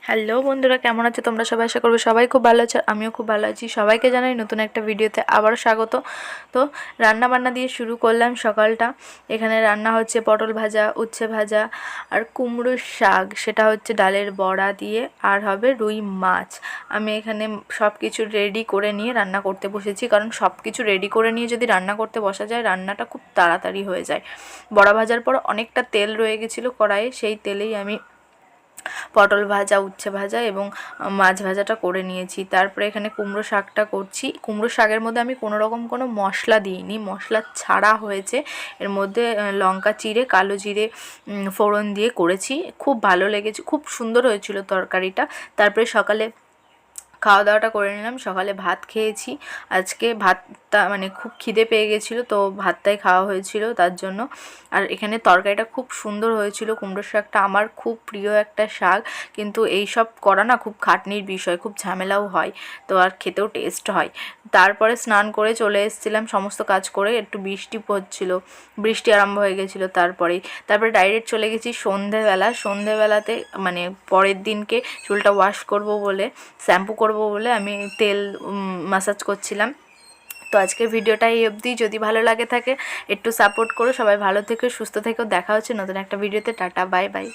Hello বন্ধুরা, কেমন আছো তোমরা সবাই? আশা করবো সবাই খুব ভালো আছো, আমিও খুব ভালো আছি। সবাইকে জানাই নতুন একটা ভিডিওতে আবারও স্বাগত। তো রান্না বান্না দিয়ে শুরু করলাম সকালটা। এখানে রান্না হচ্ছে পটল ভাজা, উচ্ছে ভাজা আর কুমড়োর শাক, সেটা হচ্ছে ডালের বড়া দিয়ে, আর হবে রুই মাছ। আমি এখানে সব কিছু রেডি করে নিয়ে রান্না করতে বসেছি, কারণ সব কিছু রেডি করে নিয়ে যদি রান্না করতে বসা যায় রান্নাটা খুব তাড়াতাড়ি হয়ে যায়। বড়া ভাজার পর অনেকটা তেল রয়ে গেছিলো কড়াইয়ে, সেই তেলেই আমি পটল ভাজা, উচ্ছে ভাজা এবং মাছ ভাজাটা করে নিয়েছি। তারপরে এখানে কুমড়ো শাকটা করছি। কুমড়ো শাকের মধ্যে আমি কোনো রকম কোনো মশলা দিইনি, মশলা ছাড়া হয়েছে। এর মধ্যে লঙ্কা চিড়ে, কালো জিরে ফোড়ন দিয়ে করেছি। খুব ভালো লেগেছে, খুব সুন্দর হয়েছিল তরকারিটা। তারপরে সকালে খাওয়া দাওয়াটা করে নিলাম। সকালে ভাত খেয়েছি। আজকে ভাতটা মানে খুব খিদে পেয়ে গেছিলো, তো ভাতটাই খাওয়া হয়েছিল তার জন্য। আর এখানে তরকারিটা খুব সুন্দর হয়েছিল। কুমড়ো শাকটা আমার খুব প্রিয় একটা শাক, কিন্তু এই সব করা না খুব খাটনির বিষয়, খুব ঝামেলাও হয়, তো আর খেতেও টেস্ট হয়। তারপরে স্নান করে চলে এসেছিলাম, সমস্ত কাজ করে। একটু বৃষ্টি পড়ছিল, বৃষ্টি আরম্ভ হয়ে গেছিলো। তারপরে ডাইরেক্ট চলে গেছি সন্ধেবেলাতে, মানে পরের দিনকে চুলটা ওয়াশ করব বলে, শ্যাম্পু করব বলে আমি তেল ম্যাসাজ করছিলাম। তো আজকের ভিডিওটা এই অবধি। যদি ভালো লাগে থাকে একটু সাপোর্ট করো। সবাই ভালো থেকো, সুস্থ থেকো। দেখা হচ্ছে নতুন একটা ভিডিওতে। Tata, bye bye.